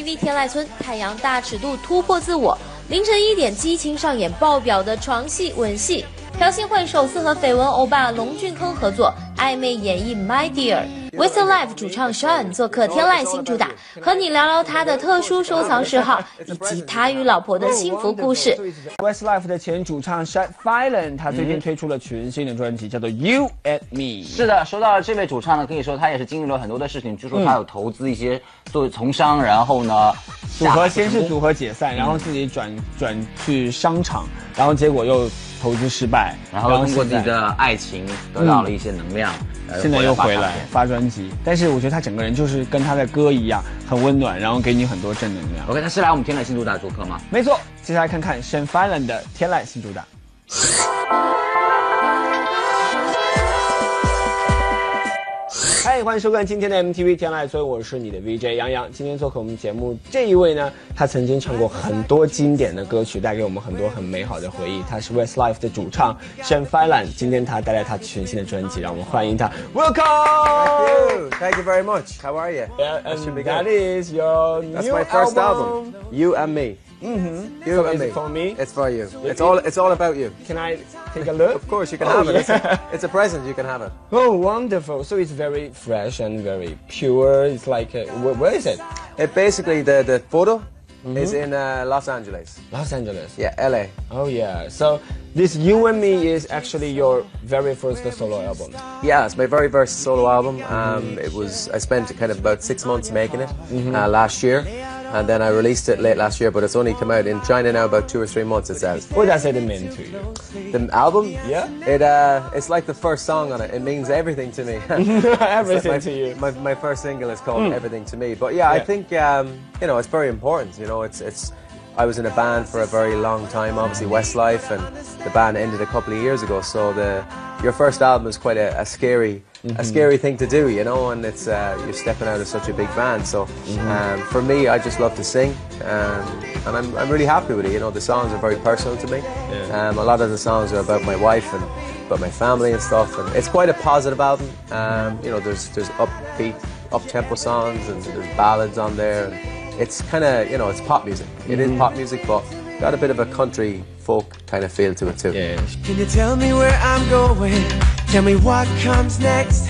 MTV 天籁村，太阳大尺度突破自我，凌晨1点激情上演爆表的床戏吻戏。朴信惠首次和绯闻欧巴龙俊亨合作，暧昧演绎 My Dear。Westlife 主唱 Shane 做客天籁新主打，和你聊聊他的特殊收藏嗜好，以及他与老婆的幸福故事。Westlife 的前主唱 Shane Filan， 他最近推出了全新的专辑，叫做 You and Me。是的，说到这位主唱呢，可以说他也是经历了很多的事情，据说他有投资一些作为从商，然后呢，先是组合解散，然后自己转去商场，然后结果又投资失败，然后通过自己的爱情得到了一些能量，现在又回来发专辑。但是我觉得他整个人就是跟他的歌一样，很温暖，然后给你很多正能量。OK， 他是来我们天籁新主打做客吗？没错，接下来看看 Shane Filan 的天籁新主打。嗨，欢迎收看今天的 MTV 天籁村，我是你的 VJ 杨洋。今天做客我们节目这一位呢，他曾经唱过很多经典的歌曲，带给我们很多很美好的回忆。他是 Westlife 的主唱 Shane Filan， 今天他带来他全新的专辑，让我们欢迎他。Welcome! Thank you very much. How are you? Yeah, and that is your That's new my first album. You and Me. Mm-hmm. You so and is Me. It for me? It's for you. It's all about you. Can I take a look? Of course, you can have it. It's a present. You can have it. Oh, wonderful. So it's very fresh and very pure. It's like, where is it? It basically, the photo is in Los Angeles. Los Angeles. Yeah, LA. Oh yeah. So this You and Me is actually your very first solo album. Yeah, it's my very first solo album. I spent kind of about 6 months making it last year. And then I released it late last year, but it's only come out in China now about 2 or 3 months, it says. What does it mean to you? The album? Yeah. It's like the first song on it. It means everything to me. Everything to you. My first single is called Everything to Me. But yeah, I think, it's very important. I was in a band for a very long time, obviously Westlife, and the band ended a couple of years ago. So your first album is quite a scary thing to do, and it's you're stepping out of such a big band. So for me, I just love to sing, and I'm really happy with it. The songs are very personal to me. A lot of the songs are about my wife and about my family and stuff, and it's quite a positive album. There's upbeat, up-tempo songs, and there's ballads on there. And it's kind of, it's pop music. It is pop music, but got a bit of a country folk kind of feel to it too. Yeah. Can you tell me where I'm going? Tell me what comes next?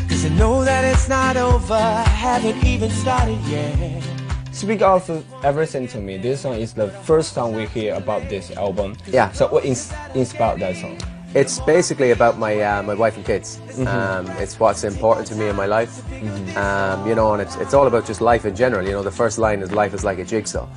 Cause I know that it's not over, haven't even started yet. Speak of Everything to Me. This song is the first song we hear about this album. Yeah. So what inspired that song? It's basically about my wife and kids. It's what's important to me in my life. And it's all about just life in general. The first line is life is like a jigsaw.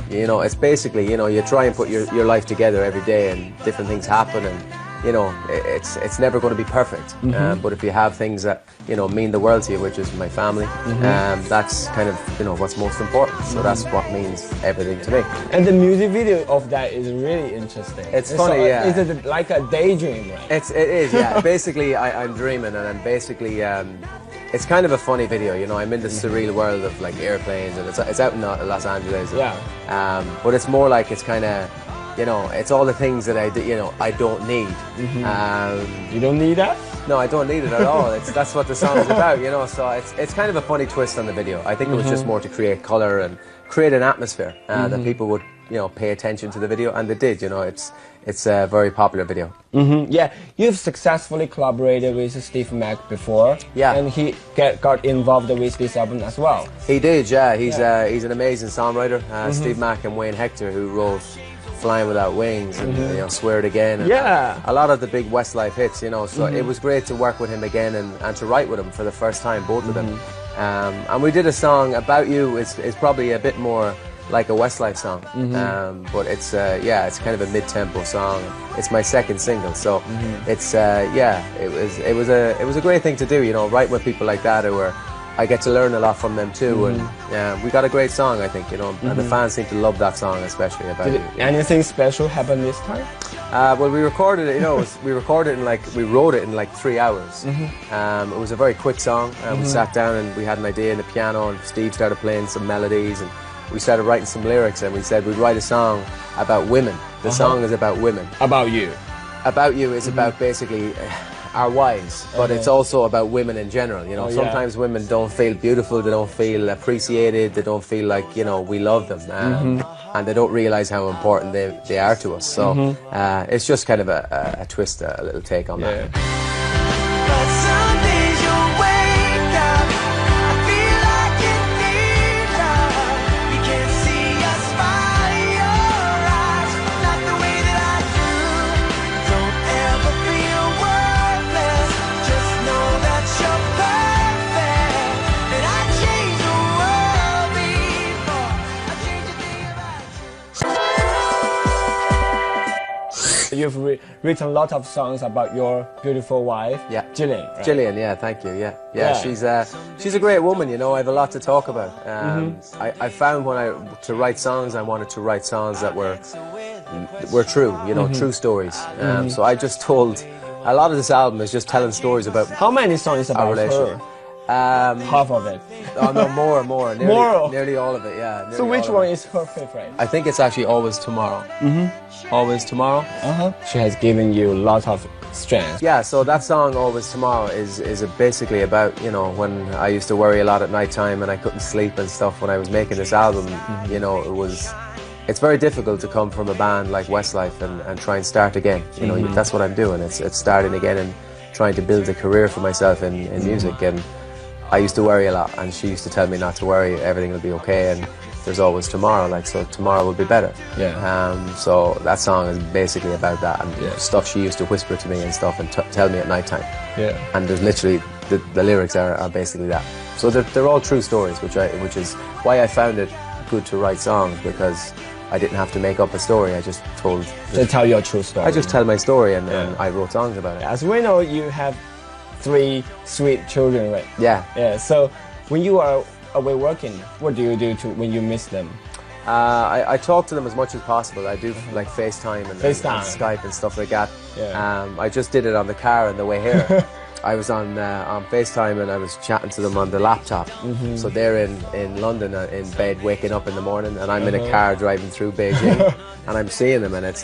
It's basically, you try and put your life together every day, and different things happen, and it's never going to be perfect. But if you have things that mean the world to you, which is my family, that's kind of what's most important. So that's what means everything to me. And the music video of that is really interesting. It's funny, yeah. Is it like a daydream? Right? It is, yeah. Basically, I'm dreaming, and I'm basically. It's kind of a funny video, I'm in the surreal world of like airplanes, and it's out in Los Angeles. And, but it's more like it's kind of. It's all the things that I don't need. You don't need that? No, I don't need it at all. That's what the song is about, So it's kind of a funny twist on the video. I think it was just more to create color and create an atmosphere that people would, pay attention to the video, and they did. It's a very popular video. Yeah, you've successfully collaborated with Steve Mac before. Yeah. And he got involved with this album as well. He did, yeah. He's an amazing songwriter. Steve Mac and Wayne Hector, who wrote Flying Without Wings and Swear It Again, and a lot of the big Westlife hits, so it was great to work with him again and to write with him for the first time, both of them. And we did a song, About You is probably a bit more like a Westlife song, but it's kind of a mid-tempo song. It's my second single, so it's it was a great thing to do, write with people like that who are. I get to learn a lot from them too, and we got a great song, I think, and the fans seem to love that song, especially About You. Anything special happen this time? Well, we recorded it, we wrote it in like 3 hours. It was a very quick song. We sat down and we had an idea in the piano, and Steve started playing some melodies, and we started writing some lyrics, and we said we'd write a song about women. The song is about women. About You. About You is about basically our wives, but it's also about women in general. You know, sometimes women don't feel beautiful, they don't feel appreciated, they don't feel like, you know, we love them, and they don't realize how important they are to us. So it's just kind of a twist, a little take on that. But some days you wake up, I feel like you need love. You can't see a smile in your eyes, not the way that I do. Don't ever feel worthless, just know that you're perfect. And I changed the world before I changed a thing about you. You've written a lot of songs about your beautiful wife, Jillian. Right? Jillian, yeah, thank you, yeah. She's a great woman, you know. I have a lot to talk about. I found to write songs, I wanted to write songs that were true, you know, true stories. So I just told, a lot of this album is just telling stories about. How many songs about her? Half of it. Oh no, more. Nearly all of it, yeah. So which one is her favorite? I think it's actually Always Tomorrow. Always Tomorrow. She has given you a lot of strength. Yeah, so that song Always Tomorrow is basically about, you know, when I used to worry a lot at night time and I couldn't sleep and stuff when I was making this album. You know, it's very difficult to come from a band like Westlife and try and start again. You know, that's what I'm doing. It's starting again and trying to build a career for myself in music. And I used to worry a lot, and she used to tell me not to worry, everything will be okay, and there's always tomorrow, like, so tomorrow will be better. So that song is basically about that, and stuff she used to whisper to me and stuff and tell me at night time. And there's literally, the lyrics are basically that. So they're all true stories, which is why I found it good to write songs, because I didn't have to make up a story. I just told. Tell your true story. I just tell my story, and I wrote songs about it. As we know, you have 3 sweet children, right? Yeah. So when you are away working, what do you do when you miss them? I talk to them as much as possible. I do like FaceTime and Skype and stuff like that. I just did it on the car on the way here. I was on FaceTime and I was chatting to them on the laptop. So they're in London in bed waking up in the morning, and I'm in a car driving through Beijing and I'm seeing them, and it's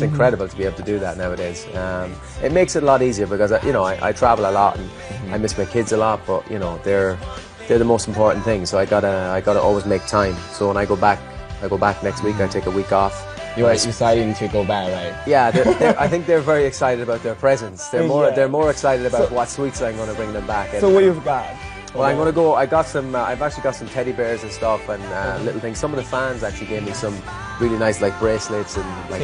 incredible to be able to do that nowadays. It makes it a lot easier because you know, I travel a lot and I miss my kids a lot, but you know, they're the most important thing, so I gotta always make time. So when I go back next week. I take a week off. You are excited to go back, right? Yeah, I think they're very excited about their presents. They're more excited about what sweets I'm going to bring them back. So what you've got? Well, I'm going to go. I've actually got some teddy bears and stuff and little things. Some of the fans actually gave me some really nice like bracelets and like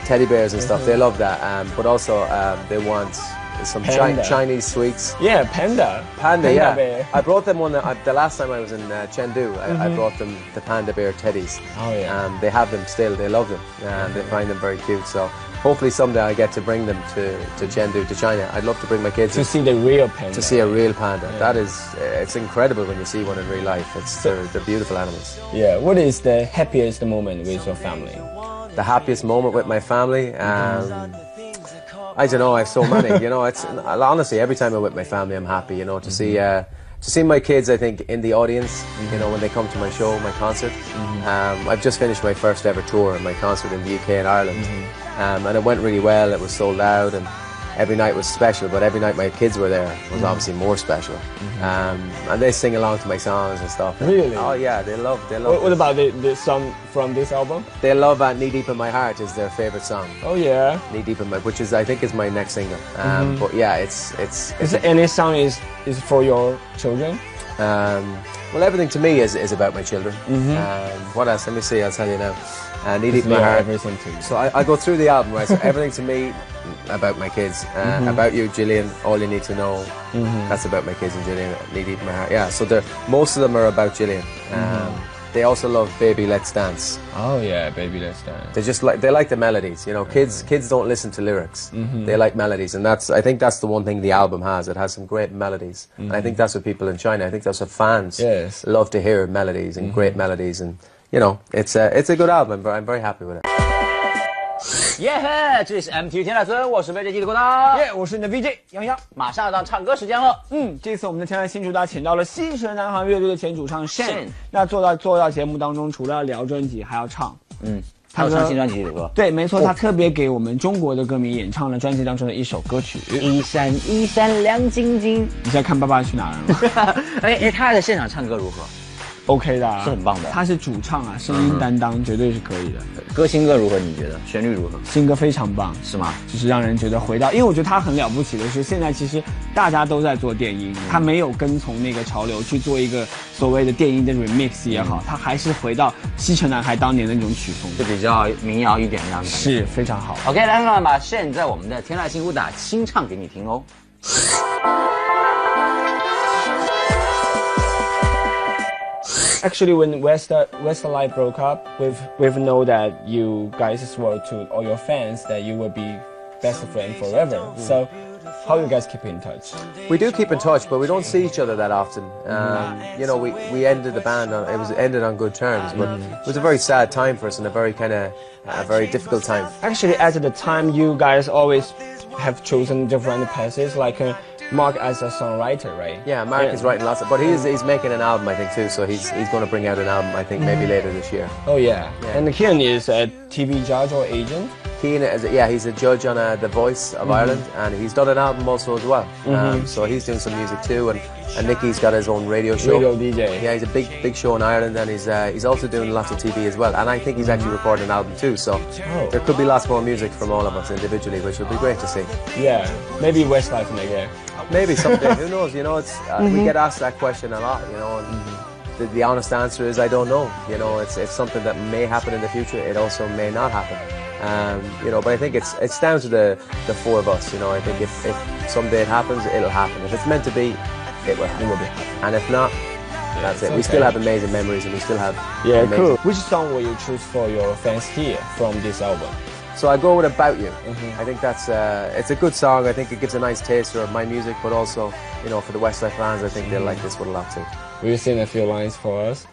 teddy bears and stuff. They love that. But also they want some Chinese sweets. Yeah, panda yeah. bear. I brought them one the last time I was in Chengdu. I brought them the panda bear teddies. Oh yeah. They have them still. They love them and they find them very cute. So hopefully someday I get to bring them to Chengdu, to China. I'd love to bring my kids to see the real panda. To see a real panda. Yeah. That is, it's incredible when you see one in real life. They're beautiful animals. Yeah. What is the happiest moment with your family? The happiest moment with my family. I don't know. I have so many. You know, it's honestly every time I'm with my family, I'm happy. You know, to see my kids. I think in the audience. You know, when they come to my show, my concert. I've just finished my first ever tour, my concert in the UK and Ireland, and it went really well. It was sold out, and every night was special. But every night my kids were there was obviously more special. And they sing along to my songs and stuff. Really? Oh yeah, they love. What about the song from this album? They love "Knee Deep in My Heart" is their favorite song. Oh yeah. "Knee Deep in My," which is I think is my next single. But yeah, it's. Is there any song is for your children? Well, everything to me is about my children. What else? Let me see. I'll tell you now. "Knee Deep in My Heart." Everything to you. So I go through the album, right? So everything to me about my kids, about you, Gillian. All you need to know. That's about my kids and Gillian. "Knee Deep in My Heart." Yeah. So most of them are about Gillian. They also love "Baby Let's Dance." Oh yeah, "Baby Let's Dance." They like the melodies. You know, kids don't listen to lyrics. They like melodies, and I think that's the one thing the album has. It has some great melodies, and I think that's what people in China. I think that's what fans love to hear, melodies and great melodies, and you know, it's a good album. I'm very happy with it. 耶嘿，这里是 MTV 天籁村，我是 VJ 记的郭导。耶，我是你的 VJ 杨洋。马上要到唱歌时间了。这次我们的天籁新主打请到了西城南航乐队的前主唱 Shane。那做到节目当中，除了要聊专辑，还要唱。他有唱新专辑里的歌。对，没错，他特别给我们中国的歌迷演唱了专辑当中的一首歌曲。一闪一闪亮晶晶。你现在看《爸爸去哪儿》了吗？哎，他的现场唱歌如何 ？OK 的、啊，是很棒的。他是主唱啊，声音担当绝对是可以的。歌新歌如何？你觉得旋律如何？新歌非常棒，是吗？就是让人觉得回到，因为我觉得他很了不起的是，现在其实大家都在做电音，他没有跟从那个潮流去做一个所谓的电音的 remix 也好，他还是回到西城男孩当年的那种曲风，就比较民谣一点那样的。是非常好。OK， 来，让我把 Shane 在我们的天籁新鼓打清唱给你听哦。Actually, when Westlife broke up, we've know that you guys swore to all your fans that you will be best friend forever. So, how you guys keep in touch? We do keep in touch, but we don't see each other that often. You know, we ended the band on, ended on good terms, but it was a very sad time for us and a very difficult time. Actually, at the time, you guys always have chosen different paths, like Mark as a songwriter, right? Yeah, Mark is writing lots of, but he's making an album, I think, too. So he's going to bring out an album, I think, maybe later this year. Oh yeah. And Kian is a TV judge or agent. Keane is, he's a judge on The Voice of Ireland, and he's done an album also as well. So he's doing some music too, and Nicky's got his own radio show. Radio DJ. Yeah, he's a big show in Ireland, and he's also doing lots of TV as well. And I think he's actually recording an album too. So there could be lots more music from all of us individually, which would be great to see. Yeah, maybe Westlife again. Maybe someday. Who knows? You know, it's we get asked that question a lot. You know, and the honest answer is I don't know. You know, it's something that may happen in the future. It also may not happen. You know, but I think it's down to the four of us. You know, I think if someday it happens, it'll happen. If it's meant to be, it will be. And if not, that's it. We still have amazing memories, and we still have cool. Which song will you choose for your fans here from this album? So I go with About You. I think that's it's a good song. I think it gives a nice taster of my music, but also, you know, for the Westlife fans, I think they'll like this one a lot too. Will you sing a few lines for us?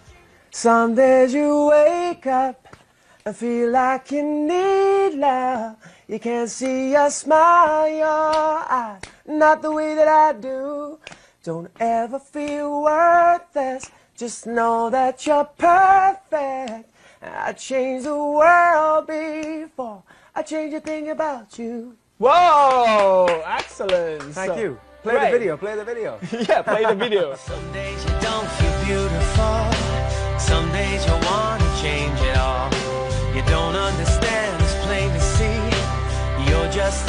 Some days you wake up and feel like you need love. You can't see a smile in your eyes, not the way that I do. Don't ever feel worthless, just know that you're perfect. I changed the world before I changed a thing about you. Whoa! Excellent! Thank you. Play Right. the video, play the video. Yeah, play the video. Some days you don't feel beautiful. Some days you want to change it all. You don't understand, it's plain to see. You're just